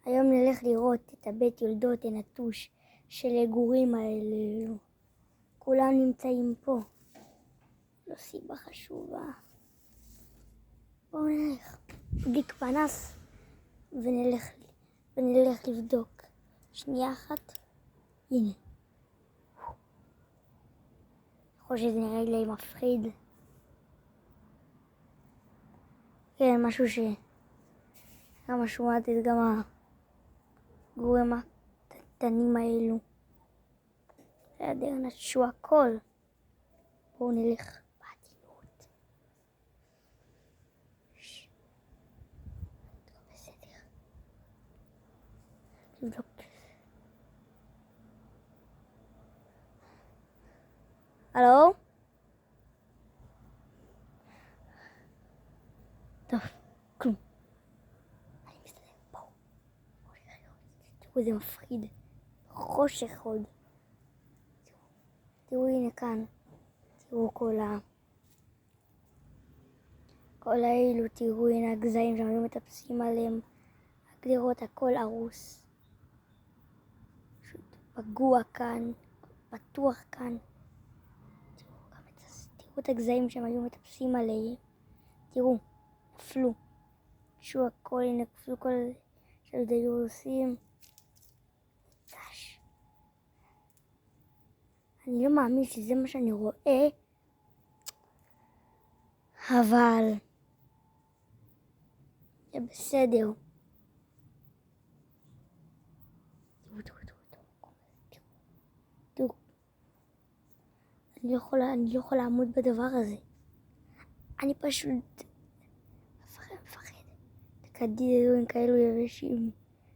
היום נלך לראות את הבית יולדות הנטוש של הגורים האלו. כולם נמצאים פה. לא סיבה חשובה. בואו נלך. נדליק פנס ונלך לבדוק. שנייה אחת. הנה. יכול שזה נראה לי מפחיד. כן, משהו גם שומעת את גם הגורים הקטנים האלו. היעדר נטשו הכל. בואו נלך בעדינות. טוב, בסדר. לבדוק. הלו? טוב, כלום. אני מסתדר, בואו. תראו, זה מפחיד. חושך עוד. תראו, הנה כאן. תראו כל האלו, תראו, הנה הגזעים שם, היו מטפסים עליהם. הגדרות, הכל הרוס. פשוט פגוע כאן, פתוח כאן. תראו את הגזעים שהם היו מטפסים עליהם. תראו, נפלו. שו הכל, הנה נפלו כל של דיורסים. קש. אני לא מאמין שזה מה שאני רואה. אבל זה בסדר. תראו. אני לא יכולה לעמוד בדבר הזה. אני פשוט מפחד. כדורים כאלו יבשים,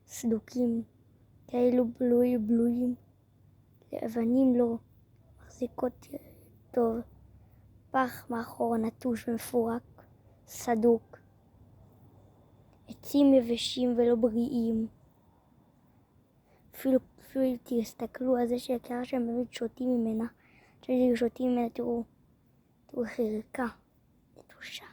סדוקים, כאלו בלויים, לבנים לא מחזיקות טוב. פח מאחור נטוש ומפורק, סדוק. עצים יבשים ולא בריאים. אפילו תסתכלו על זה שהקרה שהם באמת שותים ממנה. תראו איך היא ריקה, נטושה.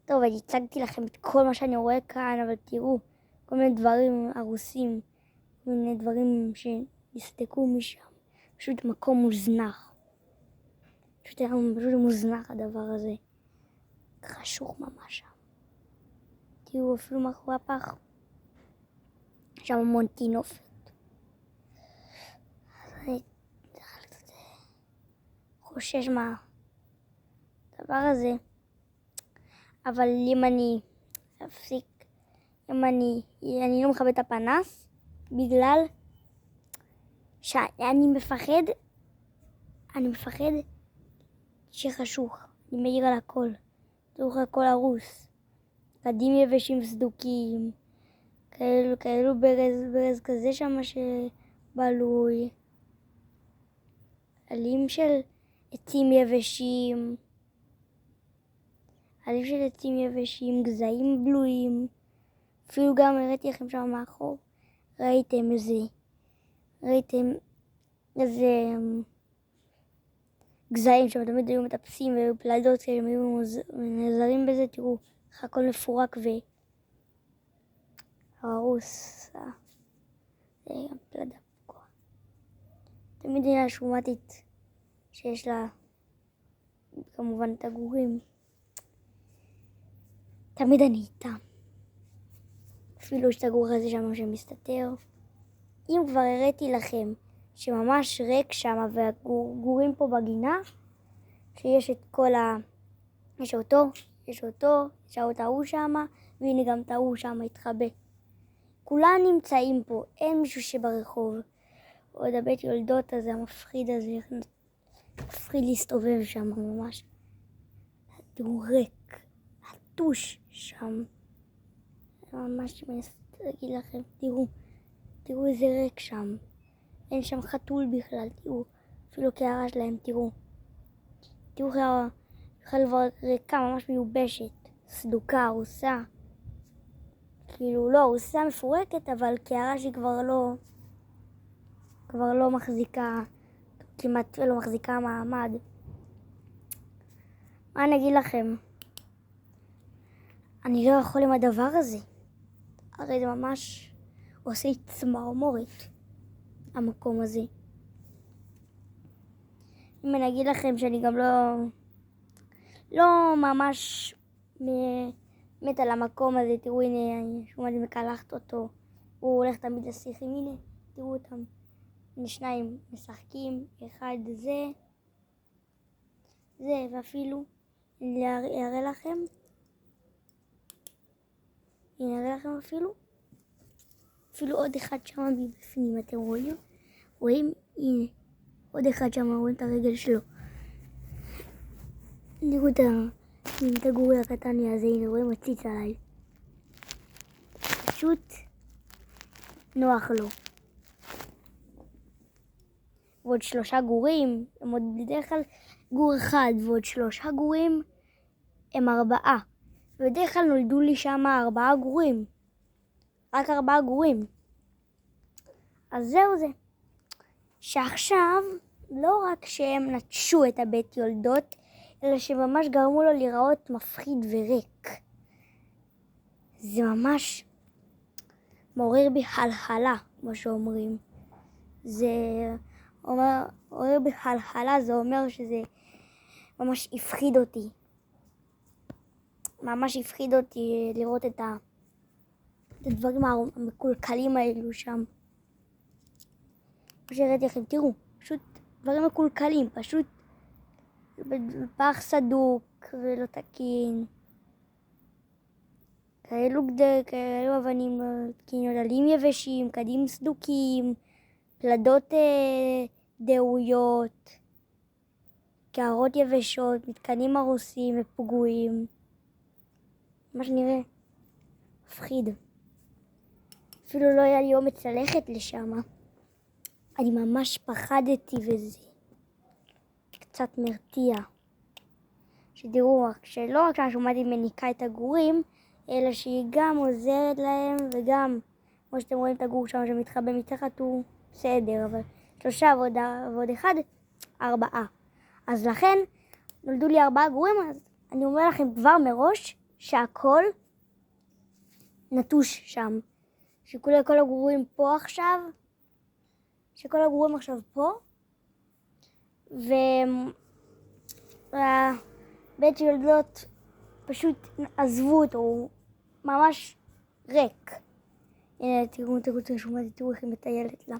טוב, אני הצגתי לכם את כל מה שאני רואה כאן, אבל תראו, כל מיני דברים הרוסים, כל מיני דברים שנסתקו משם. פשוט מקום מוזנח. פשוט מוזנח הדבר הזה. חשוך ממש שם. תראו, אפילו מאחורי הפח. שם המון טינופת. אז אני קצת חושש מהדבר הזה. אבל אם אני אפסיק, אני לא מכבה את הפנס, בגלל שאני מפחד שחשוך. אני מעיר על הכל. תראו הכל הרוס. בדים יבשים סדוקים. כאלו ברז כזה שם שבלוי. עלים של עצים יבשים. גזעים בלויים. אפילו גם הראיתי לכם שם מאחור. ראיתם איזה גזעים שם תמיד היו מטפסים והיו פלדות שהם היו נעזרים בזה. תראו איך הכל מפורק והרוס. זה גם פלדה פגועה. תמיד היא השומתית שיש לה כמובן את הגורים. תמיד אני איתם. אפילו יש את הגור הזה שם שמסתתר. אם כבר הראיתי לכם שממש ריק שם והגורים פה בגינה, שיש את כל יש אותו, ההוא שם, והנה גם את ההוא שם התחבא. כולם נמצאים פה, אין מישהו שברחוב. עוד הבית יולדות הזה, המפחיד הזה, מפחיד להסתובב שם ממש. הוא ריק, נטוש שם. ממש מנסה להגיד לכם, תראו איזה ריק שם. אין שם חתול בכלל, תראו. אפילו קערה שלהם, תראו. תראו בכלל ריקה, ממש מיובשת. סדוקה, הרוסה. כאילו לא, הרוסה מפורקת, אבל קערה שהיא כבר לא מחזיקה, כמעט לא מחזיקה מעמד. מה אני אגיד לכם? אני לא יכול עם הדבר הזה. הרי זה ממש עושה לי צמרמורת, המקום הזה. אם אני אגיד לכם שאני גם לא ממש מת על המקום הזה. תראו, הנה, שומעת מקלחת אותו. הוא הולך תמיד לשיחים, הנה, תראו אותם. הנה שניים משחקים, אחד זה, ואפילו, אני אראה לכם. הנה, אראה לכם אפילו עוד אחד שם מבפנים, אתם רואים? רואים? הנה, עוד אחד שם, רואים את הרגל שלו. תראו את הגורי הקטני הזה, הנה, רואים מציץ עליי. פשוט נוח לו. ועוד 3 גורים, הם עוד בדרך כלל גור אחד, ועוד 3 גורים הם 4. ובדרך כלל נולדו לי שם 4 גורים. רק 4 גורים. אז זהו זה. שעכשיו, לא רק שהם נטשו את הבית יולדות, אלא שממש גרמו לו לראות מפחיד וריק. זה ממש מעורר בי הלהלה, כמו שאומרים. זה מעורר בי הלהלה, זה אומר שזה ממש הפחיד אותי. ממש הפחיד אותי לראות את הדברים המקולקלים האלו שם. כמו שהראיתי לכם, תראו, פשוט דברים מקולקלים, פשוט פח סדוק ולא תקין. כאלו אבנים, עלים יבשים, קדים סדוקים, פלדות דהויות, קערות יבשות, מתקנים הרוסים ופגועים. מה שנראה מפחיד. אפילו לא היה לי אומץ ללכת לשם. אני ממש פחדתי וזה קצת מרתיע. שתראו, שלא רק שהשומעתי מניקה את הגורים, אלא שהיא גם עוזרת להם, וגם, כמו שאתם רואים את הגור שם שמתחבא מתחת, הוא בסדר, אבל 3 ועוד 1, 4. אז לכן, נולדו לי 4 גורים, אז אני אומר לכם כבר מראש, שהכל נטוש שם. שכל הגורים פה עכשיו, פה, והבית יולדות פשוט עזבו אותו, הוא ממש ריק. הנה, תראו איך היא מטיילת לה.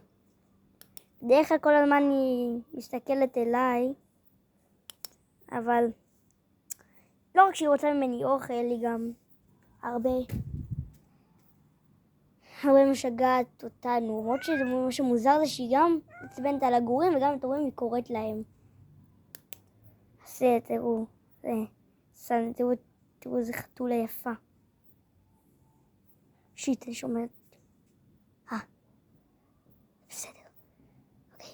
בדרך כלל כל הזמן היא מסתכלת אליי, אבל לא רק שהיא רוצה ממני אוכל, היא גם הרבה משגעת אותנו. למרות שזה משהו מוזר זה שהיא גם מצבנת על הגורים, וגם אתם רואים היא קוראת להם. אז תראו, תראו איזה חתולה יפה. שיט, אני שומעת. בסדר. אוקיי.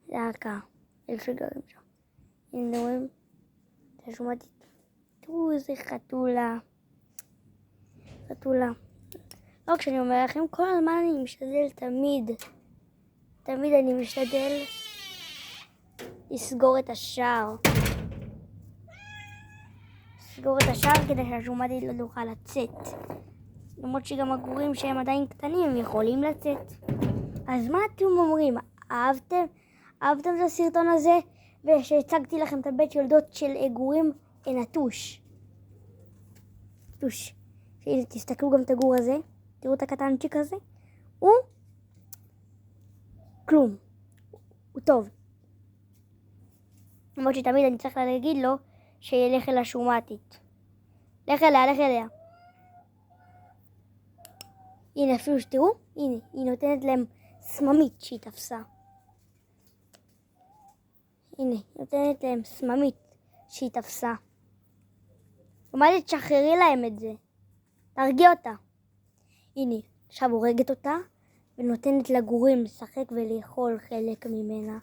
זה הערכה. אלה שגרים שם. הנה רואים? אתם שומעתי. תראו איזה חתולה. לא כשאני אומר לכם, כל הזמן אני משתדל תמיד אני משתדל לסגור את השער. כדי שהשומעתי לא תוכל לצאת. למרות שגם הגורים שהם עדיין קטנים, הם יכולים לצאת. אז מה אתם אומרים? אהבתם את הסרטון הזה? ושהצגתי לכם את הבית יולדות של גורים נטוש. תסתכלו גם את הגור הזה. תראו את הקטנצ'יק הזה. הוא כלום. הוא טוב. למרות שתמיד אני צריך להגיד לו שילך אל השומעתית. לך אליה. הנה, אפילו שתראו, הנה, היא נותנת להם סממית שהיא תפסה. עומדת, שחררי להם את זה. תרגיע אותה. הנה, עכשיו הורגת אותה, ונותנת לגורים לשחק ולאכול חלק ממנה.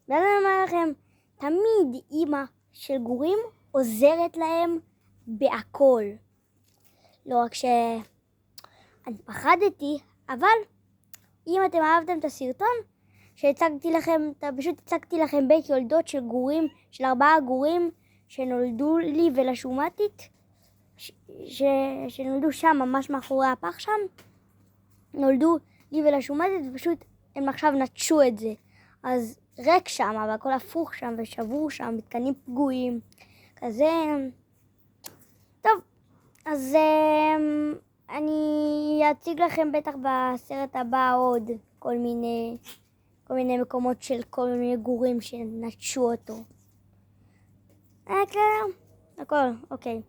ואז אני אומר לכם, תמיד אמא של גורים עוזרת להם בהכל. לא רק שאני פחדתי, אבל אם אתם אהבתם את הסרטון, פשוט הצגתי לכם בית יולדות של גורים, של 4 גורים שנולדו לי ולשומטית, שנולדו שם, ממש מאחורי הפח שם, נולדו לי ולשומטית, ופשוט הם עכשיו נטשו את זה. אז ריק שם, והכל הפוך שם, ושברו שם, מתקנים פגועים, כזה. טוב, אז אני אציג לכם בטח בסרט הבא עוד כל מיני מקומות של כל מיני גורים שנטשו אותו. כן, הכל, אוקיי.